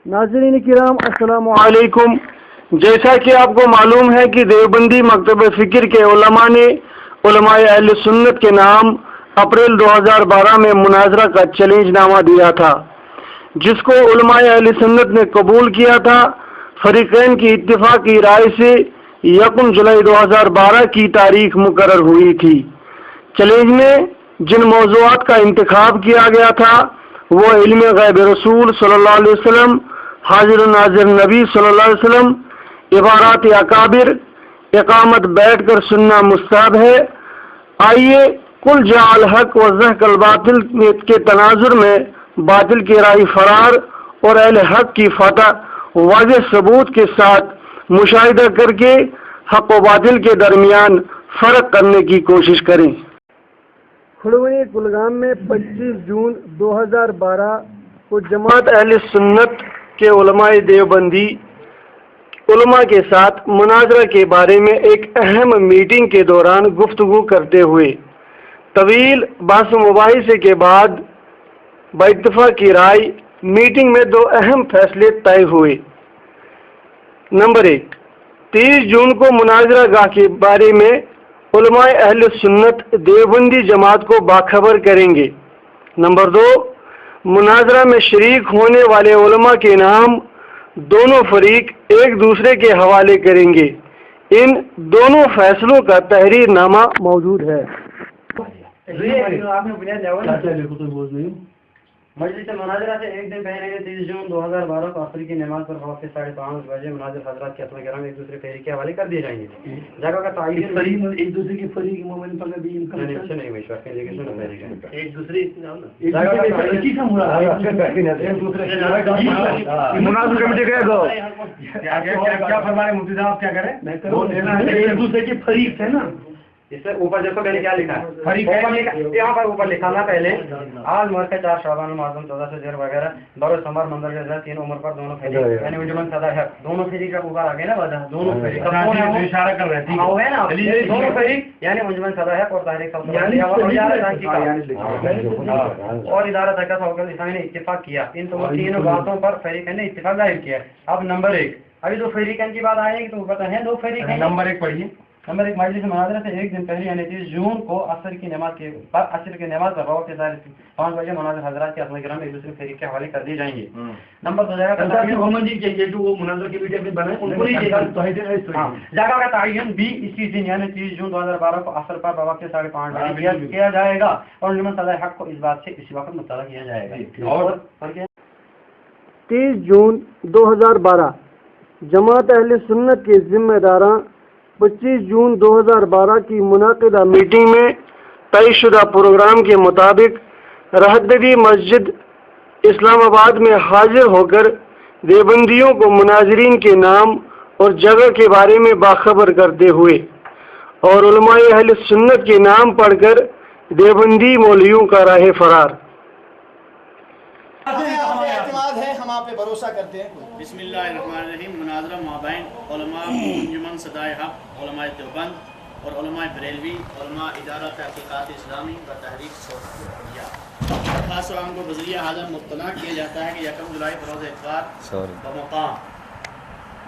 नाज़रीन किराम अस्सलामु अलैकुम। जैसा कि आपको मालूम है कि देवबंदी मकतब फ़िक्र के उलमा ने उलमाए अहले सुन्नत के नाम अप्रैल 2012 में मुनाजरा का चैलेंज नामा दिया था, जिसको उलमाए अहले सुन्नत ने कबूल किया था। फरीक़ैन की इत्तिफ़ाक़ी राय से 1 जुलाई 2012 की तारीख मुकर्रर हुई थी। चैलेंज में जिन मौज़ूआत का इंतखाब किया गया था वो इल्म गैब रसूल सल्लल्लाहु अलैहि वसल्लम, हाजिर नाज़िर नबी सल्लल्लाहु अलैहि वसल्लम, इबारात अकाबिर, इकामत बैठ कर सुनना मुस्तहब है, आइए कुल जाल हक व ज़हकल बातिल के तनाजुर में बातिल की राही फरार और अहले हक की फतह वाज़ेह सबूत के साथ मुशाहिदा करके हक व बातिल के दरमियान फ़र्क करने की कोशिश करें। खुड़वनी कुलगाम में 25 जून 2012 को जमात अहले सुन्नत के उलमाए देवबंदी उलमा के साथ मुनाजरा के बारे में एक अहम मीटिंग के दौरान गुफ्तगू करते हुए तवील बहस मुबाहिसे के बाद बइत्तिफ़ाक़ की राय मीटिंग में 2 अहम फैसले तय हुए। नंबर 1, 30 जून को मुनाजरा गाह के बारे में उलमाए अहले सुन्नत देवबंदी जमात को बाखबर करेंगे। नंबर 2, मुनाजरा में शरीक होने वाले उलमा के नाम दोनों फरीक एक दूसरे के हवाले करेंगे। इन दोनों फैसलों का तहरीर नामा मौजूद है। मजलिस मुनाजरा से एक दिन पहले 30 जून 2012 को असर की नमाज पर वक्त 5:30 बजे मुनाजिर हजरात के असमा किराम एक दूसरे फेरी के हवाले कर दिए जाएंगे। जगह का तायीन एक दूसरे की फरी के मोबाइल पर भी इनका नहीं विश्वास के लिए सुनो फेरी का एक दूसरे जगह का की का मुरा एक दूसरे से मुनाजिर कमेटी क्या क्या फरमाए मुफ्ती साहब क्या करें मैं करूं एक दूसरे की फरीक है ना। इसमें ऊपर देखो मैंने क्या लिखा है, यहाँ पर ऊपर लिखा ना पहले आज मर के 4 शाबान माज़ूम 14 से जेर वगैरह बरो समर मंदिर के 3 उम्र पर दोनों फेरी यानी उजमन सदा है दोनों फेरी का ऊपर आ गया ना वजह दोनों फेरी इशारा कर रहे हैं वो है ना दोनों फेरी यानी उजमन सदा है और तारीख और इदारा तक का ने इत्तेफाक किया। इन तीनों बातों पर फेरी ने इत्तेफाक जाहिर किया। अब नंबर 1 अभी 2 फेरी की बात आएगी तो पता है 2 फेरी नंबर 1 पढ़िए। नंबर 1 मजलिस मुनाजरा से एक दिन पहले यानी 30 जून को असर की नमाज पर वक्त 5 बजे मुनाजिर हजरात के असमा किराम एक दूसरे फेरी के हवाले कर दिए जाएंगे। नंबर 2 जगह का तायन भी इसी दिन यानी 30 जून 2012 को असर पर वक्त 5:30 बजे किया जाएगा और जुम्मन सदा हक को इस बात से इसी वक्त मुतला किया जाएगा। और 30 जून 2012 जमात अहले सुन्नत के जिम्मेदारां 25 जून 2012 की मुनाकिदा मीटिंग में तयशुदा प्रोग्राम के मुताबिक रहददी मस्जिद इस्लामाबाद में हाजिर होकर देवबंदियों को मुनाजरीन के नाम और जगह के बारे में बाखबर करते हुए और उलमाए अहले सुन्नत के नाम पढ़कर देवबंदी मौलवियों का राह फरार। है हम आप पे भरोसा करते हैं। बिस्मिल्लाहिर्रहमानिर्रहीम। मुनाजरा माबैन उलमा अंजुमन सदाए हक उलमाए देवबंद और उलमाए बरेलवी उलमा इदारा तहकीकात इस्लामी व तहरीक सौदिया खास आवाम को बज़रिया हाज़र मुब्तला किया जाता है कि 1 जुलाई बरोज़ इतवार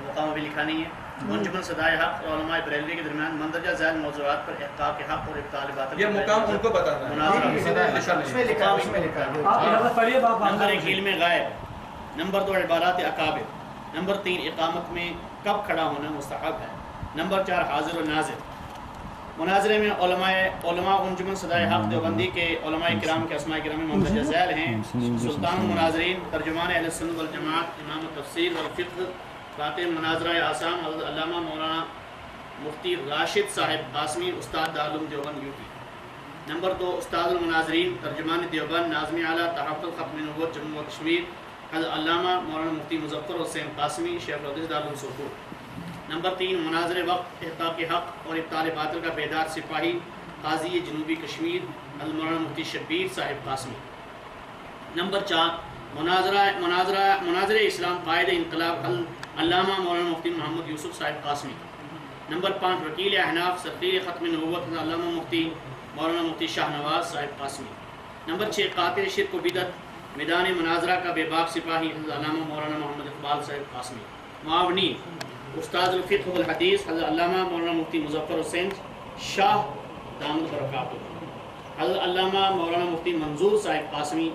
मुक़ाम अभी लिखा नहीं है अंजुमन सदाए हक और उलमाए बरेलवी के दरमियान मंदरजा ज़ैल मौज़ूआत पर इहक़ाक़ के हक और इब्ताल बातिल ये मुक़ाम उनको बताना है। नंबर 1 इल्म गैब, नंबर 2 इबारात अकाबिर, नंबर 3 इकामत में कब खड़ा होना मुस्तहब है, नंबर 4 हाजिर और नाजिर। मुनाजरे में उलमा अंजुमन सदाए हक देवबंदी के उलमाए किराम के अस्माए किराम मंदरजा ज़ैल हैं सुल्तान मुनाजरीन तर्जुमान अहले सुन्नत वल जमात इमाम तफसीर वल फ़िक़्ह फ़ातिह मुनाजरा आसाम हज़रत अल्लामा मौलाना मुफ्ती राशिद साहिब कासमी उस्ताद दारुल देवबंद यूपी। नंबर 2 उस्ताद मुनाजरीन तर्जुमान देवबंद नाज़िम आला तहफ़्फ़ुज़ ख़त्म नबूवत जम्मू व कश्मीर हज़रत अल्लामा मौलाना मुफ्ती मुज़फ़्फ़र हुसैन कासमी शेख रदीस दारुल सुकून। नंबर 3 मुनाजरे वक्त इहक़ाक़ हक़ और इब्ताल बातिल का बेदार सिपाही काज़ी जनूबी कश्मीर हज़रत मौलाना मुफ्ती शब्बीर साहिब कासमी। नंबर 4 मुनाजरे इस्लाम कायद इनकलाब अल्लामा मौलाना मुफ्ती मोहम्मद यूसुफ साहिब कासमी। नंबर 5 वकील अहनाफ सफ़ीर ख़त्म नबूवत अल्लामा मुफ्ती मौलाना मुफ्ती शाह नवाज़ साहिब कासमी। नंबर 6 कातिल शिर्क व बिदअत میدان مناظرہ کا بے باک سپاہی حضرت علامہ مولانا محمد اقبال صاحب قاسمی. معاونین استاد الفقہ والحدیث حضرت علامہ مولانا مفتی مظفر حسین شاہ دامت برکاتہ. حضرت علامہ مولانا مفتی منظور صاحب قاسمی.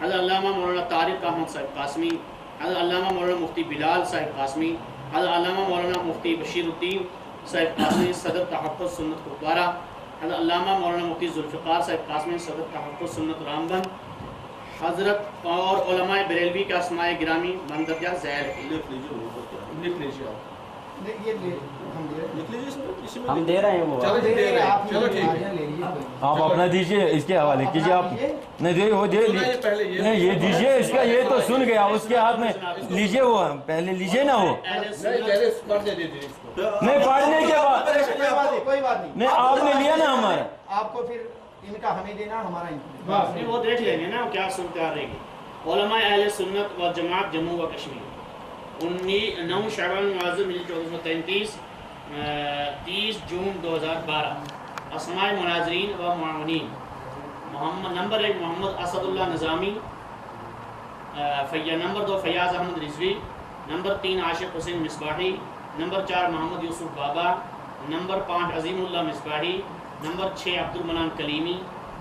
حضرت علامہ مولانا طارق احمد صاحب قاسمی. حضرت علامہ مولانا مفتی بلال صاحب قاسمی. حضرت علامہ مولانا مفتی بشیر الدین صاحب قاسمی صدر تحفظ سنت کپوارہ. حضرت علامہ مولانا مفتی ذوالفقار صاحب قاسمی صدر تحفظ سنت رامبن. حضرت اور علماء بریلوی کا اسماء گرامی مندرجہ ذیل. ہم دے رہے ہیں وہ آپ اپنا دیجئے اس کے حوالے کیجئے. آپ نہیں دے وہ دے نہیں یہ دیجئے اس کا یہ تو سن گیا اس کے ہاتھ میں لیجئے وہ پہلے لیجئے نا وہ نہیں پڑھنے کے بعد کوئی بات نہیں نہیں آپ نے لیا نا ہمارا آپ کو پھر ان کا ہمیں دینا ہمارا نہیں وہ دیکھ لیں گے نا کیا صورتحال رہے گی. علماء اہل سنت و جماعت جموں و کشمیر 9 شعبان معظم 1433 30 جون 2012. اسماء مناظرین و معاونین نمبر 1 محمد اسد اللہ نظامی. نمبر 2 فیاض احمد رضوی. نمبر 3 عاشق حسین مصباحی. نمبر 4 محمد یوسف بابا. نمبر 5 عظیم اللہ مصباحی. نمبر 6 عبد المنان کلیمی.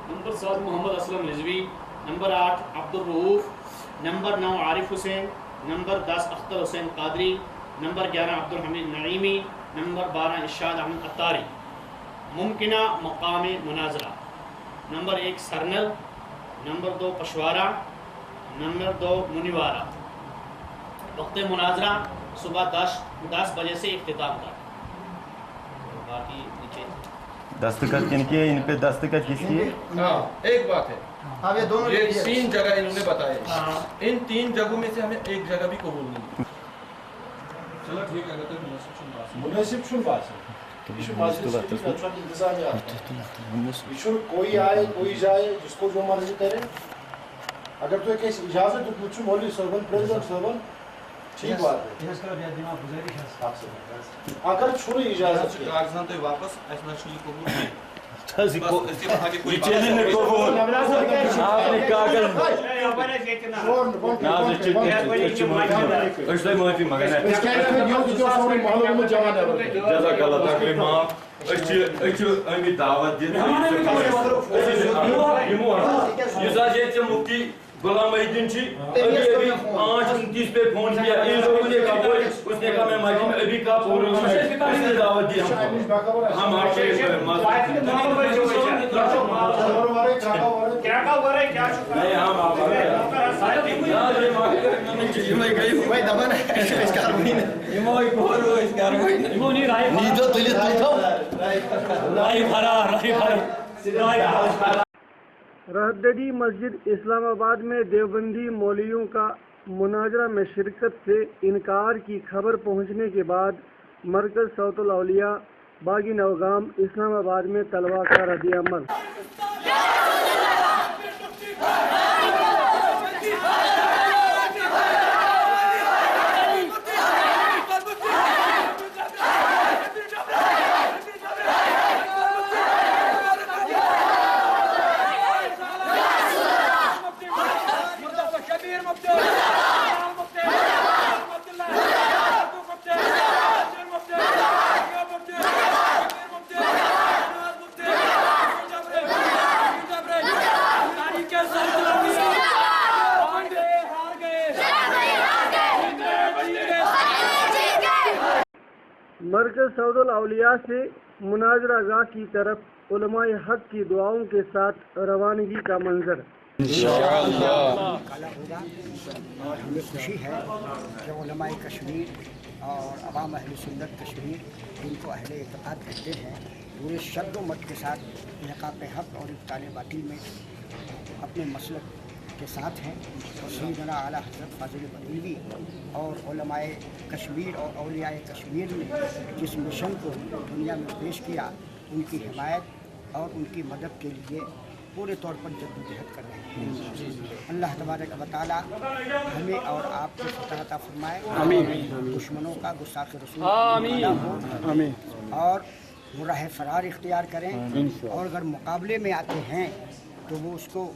نمبر 7 محمد اسلم رضوی. نمبر 8 عبد الرؤوف. نمبر 9 عارف حسین. نمبر 10 اختر حسین قادری. نمبر 11 عبد الحمید نعیمی. نمبر 12 ارشاد احمد عطاری. ممکنہ مقام مناظرہ نمبر 1 سرنل. نمبر 2 پشوارہ. نمبر 2 منیوارہ. وقت مناظرہ صبح 10 بجے سے اختتام تک. باقی نیچے دستخط کن کے ان پہ دستخط کس کی. ہاں ایک بات ہے اب یہ دونوں یہ 3 جگہ انہوں نے بتائے ان 3 جگہوں میں سے ہمیں ایک جگہ بھی قبول نہیں. چلو ٹھیک ہے مناسب چھُنہٕ باسان یہ چھُ مسجد کی انتظامیات یہ چھُنہٕ کوئی آئے کوئی جائے جس کو جو مرضی کرے. اگر تو کیسے اجازت دیتمُت چھُ مولوی صٲبن پریزیڈنٹ صٲبن ٹھیک بات ہے اگر چھُنہٕ اجازت کاغذات واپس ایسا یہ قبول نہیں. مفتی غلام محدین جی ابھی 5-29 پہ فون کیا ان لوگوں نے کہا اس نے کہا میں مسجد میں ابھی کا پروگرام ہے اس نے دعوت دی ہم آپ کے نہیں ہم آپ رہدری مسجد اسلام آباد میں دیوبندی مولویوں کا مناظرہ میں شرکت سے انکار کی خبر پہنچنے کے بعد مرکز صوت الاولیاء باغی نوگام اسلام آباد میں طلباء کا رد عمل. مرکز صوت الاولیاء سے مناظرہ گاہ کی طرف علماء حق کی دعاؤں کے ساتھ روانگی کا منظر. اور ہمیں خوشی ہے کہ علماء کشمیر اور عوام اہل سنت کشمیر جن کو اہل اعتقاد کہتے ہیں پورے شد و مت کے ساتھ نقاب حق اور ابطال باطل میں اپنے مسلک کے ساتھ ہیں. اور سیدنا اعلیٰ حضرت فاضل بریلوی اور علماء کشمیر اور اولیاء کشمیر نے جس مشن کو دنیا میں پیش کیا ان کی حمایت اور ان کی مدد کے لیے پورے طور پر جدوجہد کر رہے ہیں. اللہ تبارک و تعالیٰ ہمیں اور آپ کو فتح عطا فرمائے. آمین. دشمنوں کا گستاخ رسول آمین اور وہ راہ فرار اختیار کریں اور اگر مقابلے میں آتے ہیں تو وہ اس کو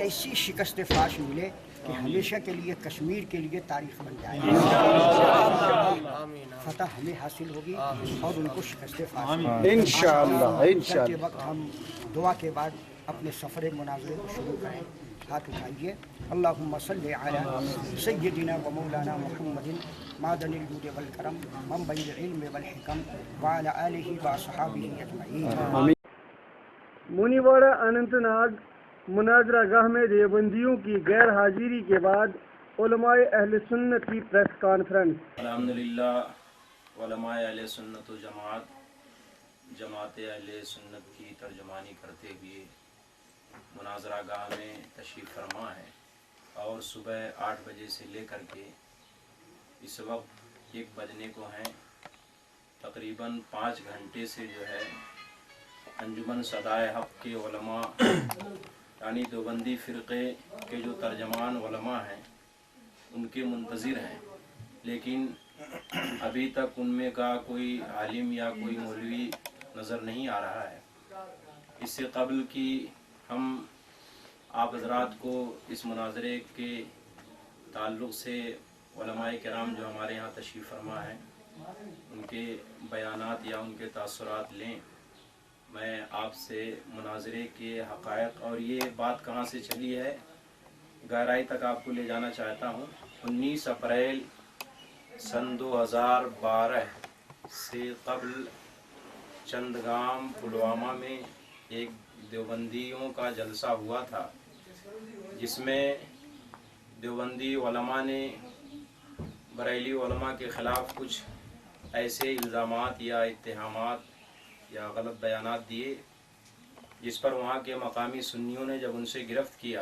ایسی شکست فاش ملے कि हमेशा के लिए कश्मीर के लिए तारीख बन जाए। फतह हमें हासिल होगी और उनको शिकस्त फासिल इंशाअल्लाह के वक्त हम दुआ के बाद अपने सफ़र मुनाज़रे को शुरू करें। हाथ उठाइए। अल्लाहुम्मा सल्ली अला सय्यिदिना व मौलाना मुहम्मदिन मादनिल जूद वल करम मंबइल इल्म वल हिकम व अला आलिहि व अस्हाबिहि अजमईन। मुनीवाड़ा अनंतनाग मुनाजरा गाह में देवबंदियों की गैर हाजिरी के बाद उलमाए अहले सुन्नत की प्रेस कॉन्फ्रेंस। अल्हम्दुलिल्लाह उलमाए अहले सुन्नत व जमात अहले सुन्नत की तर्जुमानी करते हुए मुनाजरा गाह में तशरीफ़ फरमा है और सुबह 8 बजे से लेकर के इस वक्त 1 बजने को हैं, तकरीबन 5 घंटे से जो है अंजुमन सदाए हक़ के उलमा यानी देवबंदी फ़िरक़े के जो तर्जमान उलमा हैं उनके मुंतज़िर हैं, लेकिन अभी तक उनमें का कोई आलिम या कोई मौलवी नज़र नहीं आ रहा है। इससे कबल कि हम आप हज़रात को इस मुनाजरे के ताल्लुक़ से उलमाए किराम जो हमारे यहाँ तशरीफ़ फरमा है उनके बयानात या उनके तासुरात लें। मैं आपसे मुनाजरे के हक़ायक़ और ये बात कहाँ से चली है गहराई तक आपको ले जाना चाहता हूँ। 19 अप्रैल सन 2012 से कबल चंदगाम पुलवामा में एक देवबंदियों का जलसा हुआ था, जिसमें देवबंदी उलमा ने बरेली उलमा के ख़िलाफ़ कुछ ऐसे इल्ज़ामात या इत्तेहामात या गलत बयानात दिए, जिस पर वहाँ के मकामी सुन्नियों ने जब उनसे गिरफ़्त किया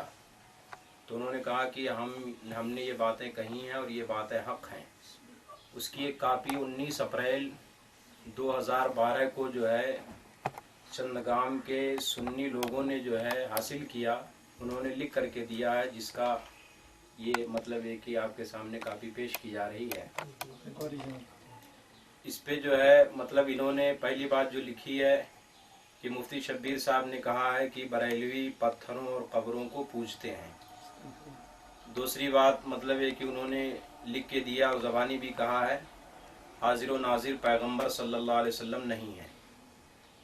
तो उन्होंने कहा कि हमने ये बातें कही हैं और ये बातें हक़ हैं। उसकी एक कापी 19 अप्रैल 2012 को जो है चंदगाम के सुन्नी लोगों ने जो है हासिल किया, उन्होंने लिख करके दिया है, जिसका ये मतलब है कि आपके सामने कापी पेश की जा रही है। इस पे जो है मतलब इन्होंने पहली बात जो लिखी है कि मुफ्ती शब्बीर साहब ने कहा है कि बरेलवी पत्थरों और कब्रों को पूजते हैं। दूसरी बात मतलब है कि उन्होंने लिख के दिया और ज़बानी भी कहा है हाजिर व नाजिर पैगम्बर सल्लल्लाहु अलैहि वसल्लम नहीं है।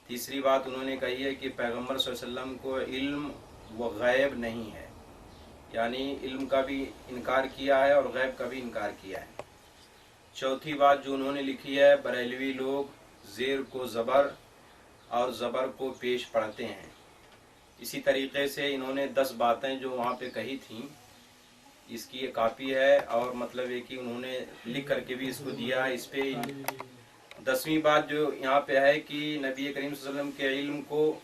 तीसरी बात उन्होंने कही है कि पैगम्बर सल्लल्लाहु अलैहि वसल्लम को इल्म व गैब नहीं है, यानी इल्म का भी इनकार किया है और गैब का भी इनकार किया है। चौथी बात जो उन्होंने लिखी है बरेलवी लोग ज़ेर को ज़बर और ज़बर को पेश पढ़ते हैं। इसी तरीक़े से इन्होंने 10 बातें जो वहाँ पे कही थीं, इसकी ये कापी है और मतलब है कि उन्होंने लिख करके भी इसको दिया है। इस पे 10वीं बात जो यहाँ पे है कि नबी करीम सल्लल्लाहु अलैहि वसल्लम के इल्म को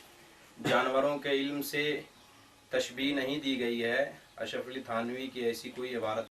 जानवरों के इल्म से तशबीह नहीं दी गई है। अशरफ अली थानवी की ऐसी कोई इबारत